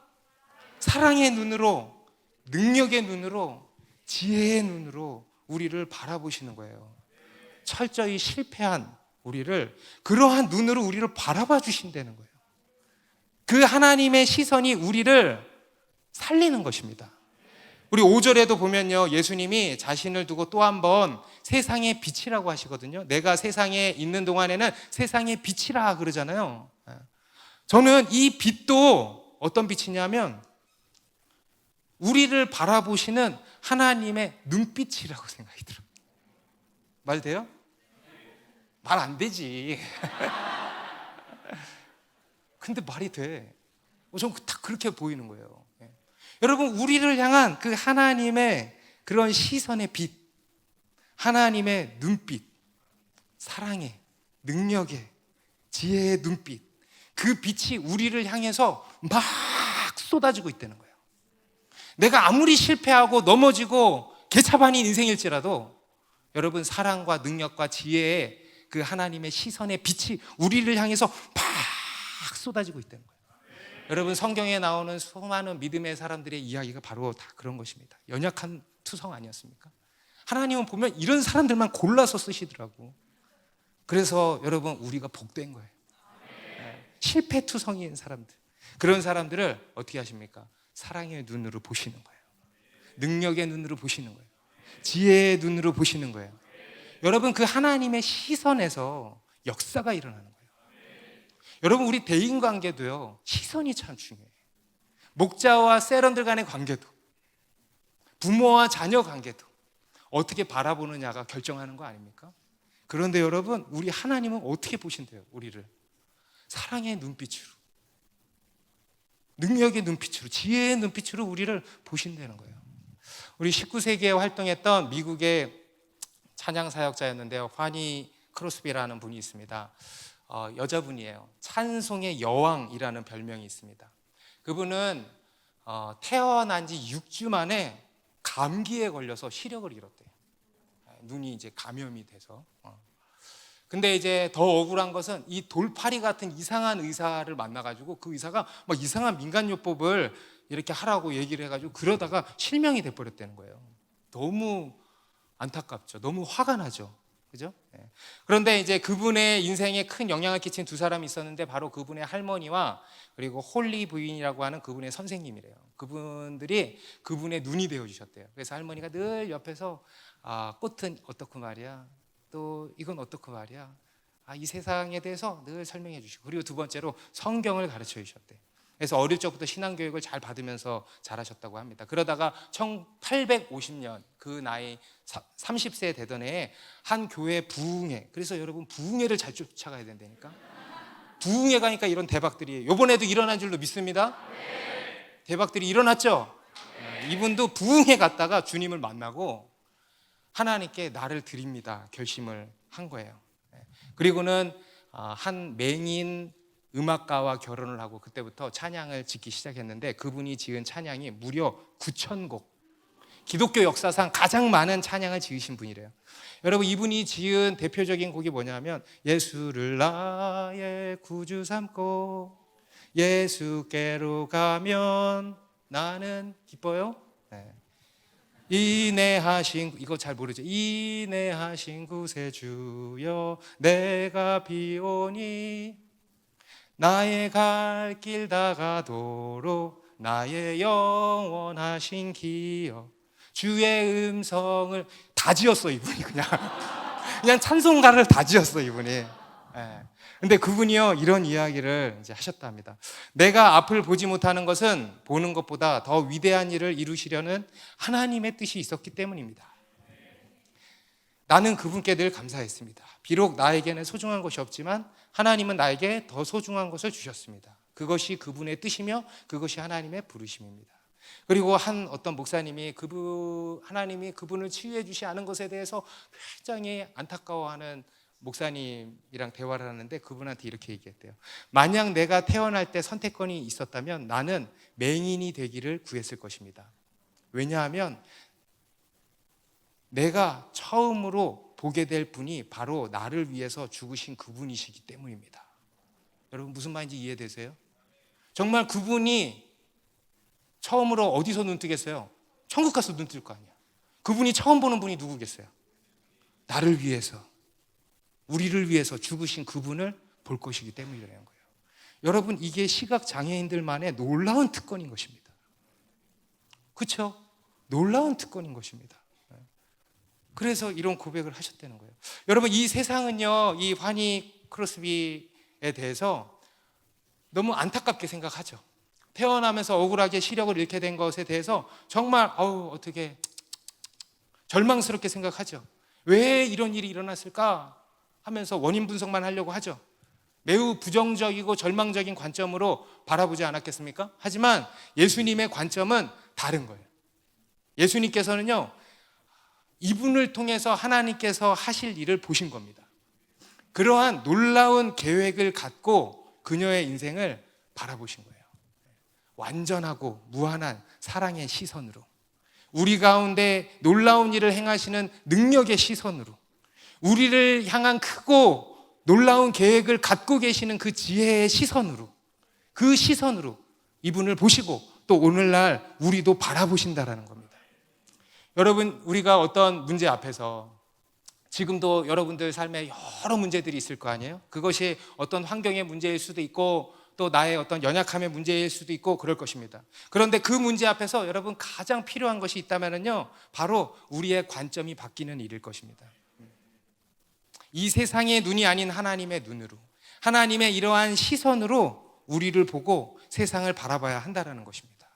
사랑의 눈으로, 능력의 눈으로, 지혜의 눈으로 우리를 바라보시는 거예요. 철저히 실패한 우리를 그러한 눈으로 우리를 바라봐 주신다는 거예요. 그 하나님의 시선이 우리를 살리는 것입니다. 우리 5절에도 보면요, 예수님이 자신을 두고 또 한 번 세상의 빛이라고 하시거든요. 내가 세상에 있는 동안에는 세상의 빛이라 그러잖아요. 저는 이 빛도 어떤 빛이냐면 우리를 바라보시는 하나님의 눈빛이라고 생각이 들어요. 말 돼요? 말 안 되지. 근데 말이 돼. 저는 딱 그렇게 보이는 거예요. 여러분, 우리를 향한 그 하나님의 그런 시선의 빛, 하나님의 눈빛, 사랑의, 능력의, 지혜의 눈빛, 그 빛이 우리를 향해서 막 쏟아지고 있다는 거예요. 내가 아무리 실패하고 넘어지고 개차반인 인생일지라도 여러분, 사랑과 능력과 지혜의 그 하나님의 시선의 빛이 우리를 향해서 막 쏟아지고 있다는 거예요. 여러분, 성경에 나오는 수많은 믿음의 사람들의 이야기가 바로 다 그런 것입니다. 연약한 투성 아니었습니까? 하나님은 보면 이런 사람들만 골라서 쓰시더라고. 그래서 여러분, 우리가 복된 거예요. 실패투성이인 사람들, 그런 사람들을 어떻게 하십니까? 사랑의 눈으로 보시는 거예요. 능력의 눈으로 보시는 거예요. 지혜의 눈으로 보시는 거예요. 여러분, 그 하나님의 시선에서 역사가 일어나는 거예요. 여러분, 우리 대인관계도요, 시선이 참 중요해요. 목자와 세런들 간의 관계도, 부모와 자녀 관계도 어떻게 바라보느냐가 결정하는 거 아닙니까? 그런데 여러분, 우리 하나님은 어떻게 보신대요? 우리를 사랑의 눈빛으로, 능력의 눈빛으로, 지혜의 눈빛으로 우리를 보신다는 거예요. 우리 19세기에 활동했던 미국의 찬양 사역자였는데요, 파니 크로스비라는 분이 있습니다. 여자분이에요. 찬송의 여왕이라는 별명이 있습니다. 그분은 태어난 지 6주 만에 감기에 걸려서 시력을 잃었대요. 눈이 이제 감염이 돼서. 근데 이제 더 억울한 것은 이 돌팔이 같은 이상한 의사를 만나가지고 그 의사가 막 이상한 민간요법을 이렇게 하라고 얘기를 해가지고 그러다가 실명이 돼버렸다는 거예요. 너무 안타깝죠. 너무 화가 나죠. 그죠? 네. 그런데 이제 그분의 인생에 큰 영향을 끼친 두 사람이 있었는데 바로 그분의 할머니와 그리고 홀리 부인이라고 하는 그분의 선생님이래요. 그분들이 그분의 눈이 되어주셨대요. 그래서 할머니가 늘 옆에서 꽃은 어떻고 말이야, 또 이건 어떻고 말이야, 이 세상에 대해서 늘 설명해 주시고, 그리고 두 번째로 성경을 가르쳐 주셨대요. 그래서 어릴 적부터 신앙교육을 잘 받으면서 자라셨다고 합니다. 그러다가 1850년 그 나이 30세 되던 해에 한 교회 부흥회, 그래서 여러분 부흥회를 잘 쫓아가야 된다니까. 부흥회 가니까 이런 대박들이 이번에도 일어난 줄로 믿습니다. 대박들이 일어났죠. 이분도 부흥회 갔다가 주님을 만나고 하나님께 나를 드립니다 결심을 한 거예요. 그리고는 한 맹인 음악가와 결혼을 하고 그때부터 찬양을 짓기 시작했는데 그분이 지은 찬양이 무려 9,000곡, 기독교 역사상 가장 많은 찬양을 지으신 분이래요. 여러분, 이분이 지은 대표적인 곡이 뭐냐면 예수를 나의 구주 삼고 예수께로 가면 나는 기뻐요. 네. 인내하신, 이거 잘 모르죠. 인내하신 구세주여 내가 비오니 나의 갈 길 다가도록 나의 영원하신 기억. 주의 음성을 다 지었어 이분이. 그냥 찬송가를 다 지었어 이분이. 예. 근데 그분이요 이런 이야기를 이제 하셨답니다. 내가 앞을 보지 못하는 것은 보는 것보다 더 위대한 일을 이루시려는 하나님의 뜻이 있었기 때문입니다. 나는 그분께 늘 감사했습니다. 비록 나에게는 소중한 것이 없지만 하나님은 나에게 더 소중한 것을 주셨습니다. 그것이 그분의 뜻이며 그것이 하나님의 부르심입니다. 그리고 어떤 목사님이 하나님이 그분을 치유해 주지 않은 것에 대해서 굉장히 안타까워하는 목사님이랑 대화를 하는데 그분한테 이렇게 얘기했대요. 만약 내가 태어날 때 선택권이 있었다면 나는 맹인이 되기를 구했을 것입니다. 왜냐하면 내가 처음으로 보게 될 분이 바로 나를 위해서 죽으신 그분이시기 때문입니다. 여러분 무슨 말인지 이해되세요? 정말 그분이 처음으로 어디서 눈 뜨겠어요? 천국 가서 눈 뜰 거 아니야. 그분이 처음 보는 분이 누구겠어요? 나를 위해서, 우리를 위해서 죽으신 그분을 볼 것이기 때문이라는 거예요. 여러분 이게 시각장애인들만의 놀라운 특권인 것입니다. 그렇죠? 놀라운 특권인 것입니다. 그래서 이런 고백을 하셨다는 거예요. 여러분 이 세상은요 이 환희 크로스비에 대해서 너무 안타깝게 생각하죠. 태어나면서 억울하게 시력을 잃게 된 것에 대해서 정말 어떻게 절망스럽게 생각하죠. 왜 이런 일이 일어났을까 하면서 원인 분석만 하려고 하죠. 매우 부정적이고 절망적인 관점으로 바라보지 않았겠습니까? 하지만 예수님의 관점은 다른 거예요. 예수님께서는요 이분을 통해서 하나님께서 하실 일을 보신 겁니다. 그러한 놀라운 계획을 갖고 그녀의 인생을 바라보신 거예요. 완전하고 무한한 사랑의 시선으로, 우리 가운데 놀라운 일을 행하시는 능력의 시선으로, 우리를 향한 크고 놀라운 계획을 갖고 계시는 그 지혜의 시선으로, 그 시선으로 이분을 보시고 또 오늘날 우리도 바라보신다라는 겁니다. 여러분 우리가 어떤 문제 앞에서 지금도 여러분들 삶에 여러 문제들이 있을 거 아니에요? 그것이 어떤 환경의 문제일 수도 있고 또 나의 어떤 연약함의 문제일 수도 있고 그럴 것입니다. 그런데 그 문제 앞에서 여러분 가장 필요한 것이 있다면요 바로 우리의 관점이 바뀌는 일일 것입니다. 이 세상의 눈이 아닌 하나님의 눈으로, 하나님의 이러한 시선으로 우리를 보고 세상을 바라봐야 한다는 것입니다.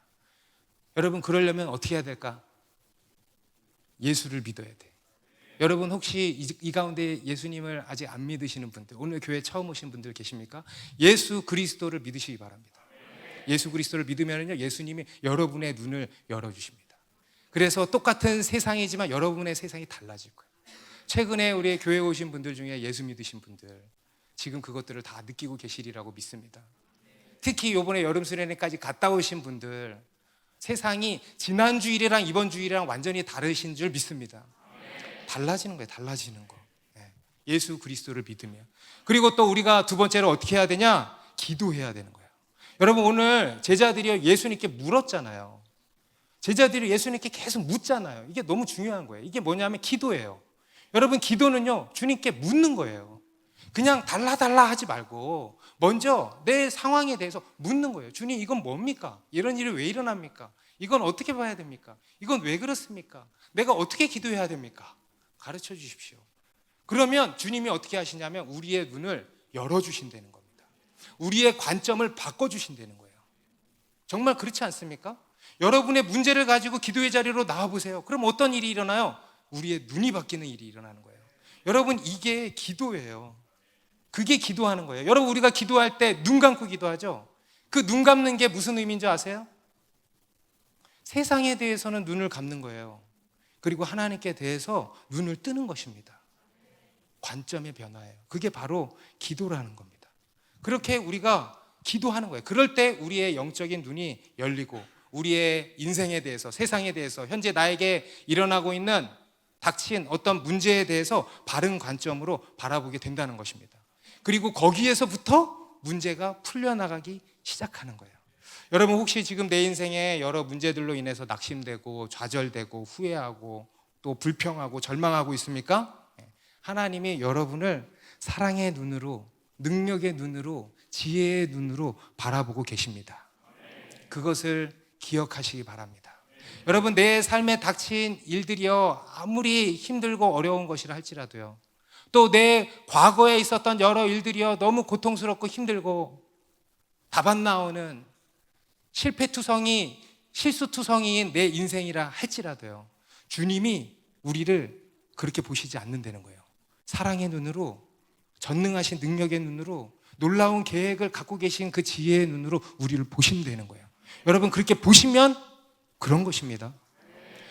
여러분 그러려면 어떻게 해야 될까? 예수를 믿어야 돼. 여러분 혹시 이 가운데 예수님을 아직 안 믿으시는 분들, 오늘 교회 처음 오신 분들 계십니까? 예수 그리스도를 믿으시기 바랍니다. 예수 그리스도를 믿으면요 예수님이 여러분의 눈을 열어주십니다. 그래서 똑같은 세상이지만 여러분의 세상이 달라질 거예요. 최근에 우리 교회에 오신 분들 중에 예수 믿으신 분들 지금 그것들을 다 느끼고 계시리라고 믿습니다. 특히 이번에 여름 수련회까지 갔다 오신 분들 세상이 지난 주일이랑 이번 주일이랑 완전히 다르신 줄 믿습니다. 달라지는 거예요. 달라지는 거. 예수 그리스도를 믿으면. 그리고 또 우리가 두 번째로 어떻게 해야 되냐? 기도해야 되는 거예요. 여러분 오늘 제자들이 예수님께 물었잖아요. 제자들이 예수님께 계속 묻잖아요. 이게 너무 중요한 거예요. 이게 뭐냐면 기도예요. 여러분 기도는요 주님께 묻는 거예요. 그냥 달라 하지 말고 먼저 내 상황에 대해서 묻는 거예요. 주님 이건 뭡니까? 이런 일이 왜 일어납니까? 이건 어떻게 봐야 됩니까? 이건 왜 그렇습니까? 내가 어떻게 기도해야 됩니까? 가르쳐 주십시오. 그러면 주님이 어떻게 하시냐면 우리의 눈을 열어주신다는 겁니다. 우리의 관점을 바꿔주신다는 거예요. 정말 그렇지 않습니까? 여러분의 문제를 가지고 기도의 자리로 나와보세요. 그럼 어떤 일이 일어나요? 우리의 눈이 바뀌는 일이 일어나는 거예요. 여러분 이게 기도예요. 그게 기도하는 거예요. 여러분 우리가 기도할 때 눈 감고 기도하죠. 그 눈 감는 게 무슨 의미인 줄 아세요? 세상에 대해서는 눈을 감는 거예요. 그리고 하나님께 대해서 눈을 뜨는 것입니다. 관점의 변화예요. 그게 바로 기도라는 겁니다. 그렇게 우리가 기도하는 거예요. 그럴 때 우리의 영적인 눈이 열리고 우리의 인생에 대해서, 세상에 대해서, 현재 나에게 일어나고 있는 닥친 어떤 문제에 대해서 바른 관점으로 바라보게 된다는 것입니다. 그리고 거기에서부터 문제가 풀려나가기 시작하는 거예요. 여러분 혹시 지금 내 인생에 여러 문제들로 인해서 낙심되고 좌절되고 후회하고 또 불평하고 절망하고 있습니까? 하나님이 여러분을 사랑의 눈으로, 능력의 눈으로, 지혜의 눈으로 바라보고 계십니다. 그것을 기억하시기 바랍니다. 여러분, 내 삶에 닥친 일들이요, 아무리 힘들고 어려운 것이라 할지라도요, 또 내 과거에 있었던 여러 일들이요, 너무 고통스럽고 힘들고 답 안 나오는 실패투성이, 실수투성이인 내 인생이라 할지라도요, 주님이 우리를 그렇게 보시지 않는다는 거예요. 사랑의 눈으로, 전능하신 능력의 눈으로, 놀라운 계획을 갖고 계신 그 지혜의 눈으로 우리를 보신다는 거예요. 여러분, 그렇게 보시면 그런 것입니다.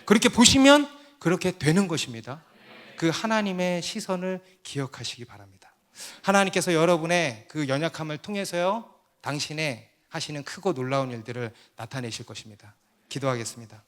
그렇게 보시면 그렇게 되는 것입니다. 그 하나님의 시선을 기억하시기 바랍니다. 하나님께서 여러분의 그 연약함을 통해서요, 당신의 하시는 크고 놀라운 일들을 나타내실 것입니다. 기도하겠습니다.